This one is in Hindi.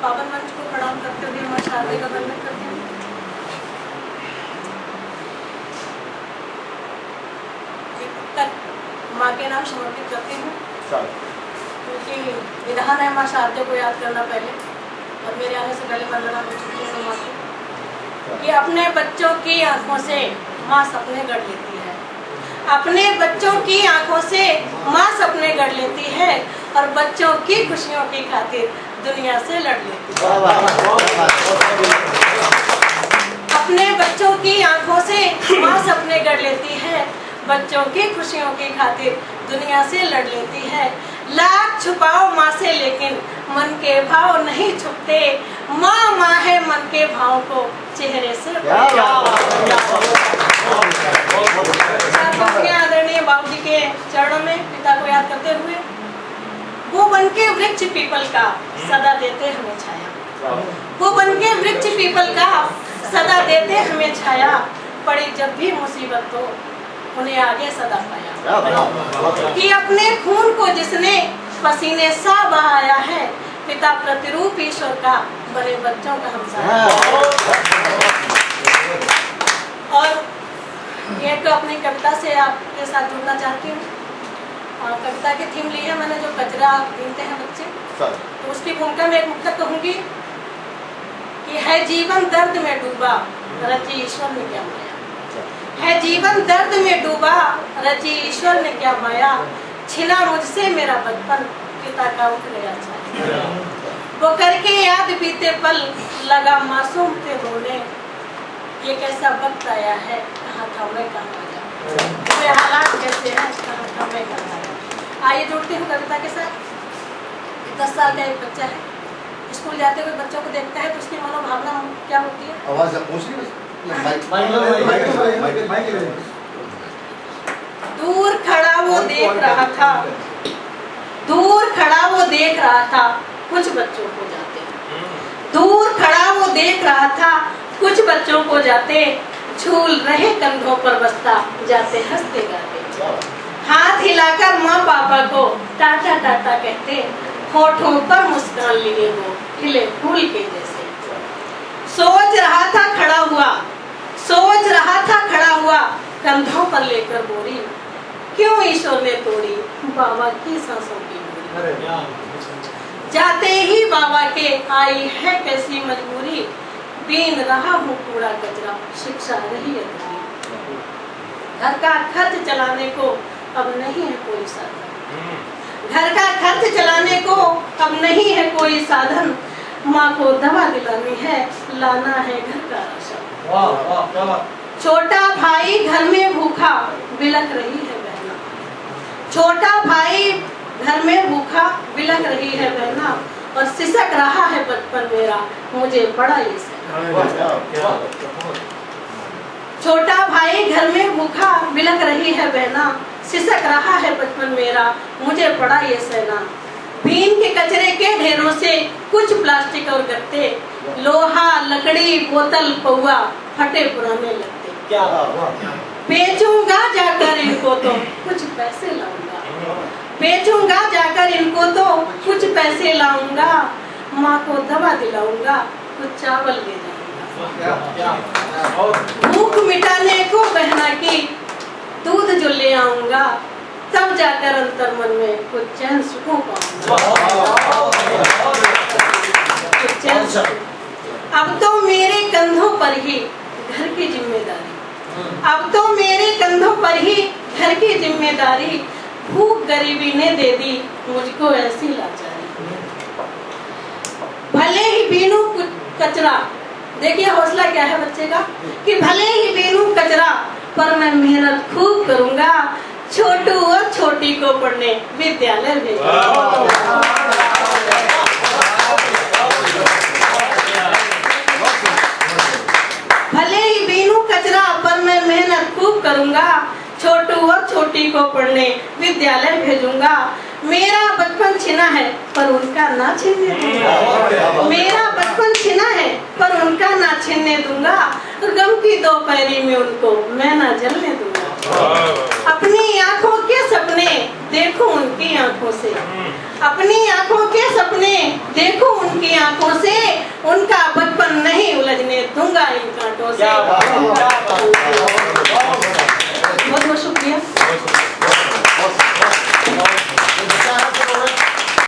पावन मंच को प्रणाम करते हुए माँ शारदे का वंदन करते हैं। माँ के नाम समर्पित करती हूँ क्योंकि विधान है माँ शारदे को याद करना पहले, और मेरे आने से पहले वंदना हो चुकी है माँ की। कि अपने बच्चों की आंखों से माँ सपने गढ़ लेती है, अपने बच्चों की आंखों से माँ सपने गढ़ लेती है, और बच्चों की खुशियों की खातिर दुनिया से लड़ लेती है। अपने बच्चों की आंखों से माँ सपने गढ़ लेती है, बच्चों की खुशियों की खातिर दुनिया से लड़ लेती है। लाख छुपाओ माँ से लेकिन मन के भाव नहीं छुपते, माँ माँ है मन के भाव को चेहरे से। आदरणीय बाबूजी के चरणों में पिता को याद करते हुए, वो बन के वृक्ष पीपल का सदा देते हमें छाया, वो बन के वृक्ष पीपल का सदा देते हमें छाया, पड़ी जब भी मुसीबत तो उन्हें आगे सदा पाया। कि अपने खून को जिसने पसीने सा बहाया है, पिता प्रतिरूप ईश्वर का बड़े बच्चों का हमसाया। और एक अपनी कविता से आपके साथ जुड़ना चाहती हूँ। और कविता की थीम ली है मैंने, जो कचरा बीनते हैं बच्चे, तो उसकी भूमिका में एक मुक्तक कहूँगी कि है जीवन दर्द में डूबा रची ईश्वर ने क्या माया, है जीवन दर्द में डूबा रची ईश्वर ने क्या माया, छिना मुझसे मेरा बचपन पिता का उठ गया छाया। वो करके याद बीते पल लगा मासूम के रोने, ये कैसा वक्त आया है, कहाँ था मैं कहाँ आया, मेरे हालात कैसे हैं, कहाँ था मैं कहाँ आया। आइए जुड़ती हूँ कविता के साथ। 10 साल का एक बच्चा है, स्कूल जाते हुए बच्चों को देखता है तो उसकी मनोभावना क्या होती है? आवाज दूर खड़ा वो देख रहा था, दूर खड़ा वो देख रहा था कुछ बच्चों को जाते, दूर खड़ा वो देख रहा था कुछ बच्चों को जाते, झूल रहे कंधों पर बस्ता जाते हंसते गाते, हाथ हिलाकर माँ पापा को टाटा टाटा कहते, होठों पर मुस्कान लिए वो खिले फूल के जैसे। सोच रहा था खड़ा हुआ, सोच रहा था खड़ा हुआ, कंधों पर लेकर बोरी, क्यों ईश्वर ने तोड़ी बाबा की सांसों की बोरी। जाते ही बाबा के आई है कैसी मजबूरी, बीन रहा हूँ कूड़ा कचरा शिक्षा रही है दूरी। घर का खर्च चलाने को अब नहीं है कोई साधन, घर का खर्च चलाने को अब नहीं है कोई साधन, माँ को दवा दिलानी है लाना है घर का राशन। छोटा भाई घर में भूखा बिलख रही है बहना, छोटा भाई घर में भूखा बिलख रही है बहना, और सिसक रहा है बचपन मेरा मुझे बड़ा ये सहना। छोटा भाई घर में भूखा बिलख रही है बहना, सिसक रहा है बचपन मेरा मुझे बड़ा ये सहना। बीन के कचरे के ढेरों से कुछ प्लास्टिक और गत्ते, लोहा लकड़ी बोतल पौआ फटे पुराने लगते, बेचूंगा जाकर इनको तो कुछ पैसे लाऊंगा, बेचूंगा जाकर इनको तो कुछ पैसे लाऊंगा, माँ को दवा दिलाऊंगा कुछ चावल ले जाऊंगा, भूख मिटाने को बहना की दूध जो ले आऊंगा, तब जाकर अंतर मन में कुछ चैन सुकून पाऊंगा। अब तो मेरे कंधों पर ही घर की जिम्मेदारी, अब तो मेरे कंधों पर ही घर की जिम्मेदारी, भूख गरीबी ने दे दी मुझको ऐसी लाचारी। भले ही बीनू कचरा, देखिए हौसला क्या है बच्चे का, कि भले ही बीनू कचरा पर मैं मेहनत खूब करूंगा, छोटू और छोटी को पढ़ने विद्यालय भेजूंगा। भले ही बीनू कचरा पर मैं मेहनत खूब करूंगा, छोटू और छोटी को पढ़ने विद्यालय भेजूंगा। मेरा बचपन छिना है पर उनका ना छीनने दूंगा, मेरा बचपन छिना है पर उनका ना छीनने दूंगा, गम की दोपहरी में उनको मैं ना जलने दूंगा। अपनी आंखों के सपने देखो उनकी आंखों से, अपनी आंखों के सपने देखो उनकी आंखों से, इन कांटों से। क्या बात है।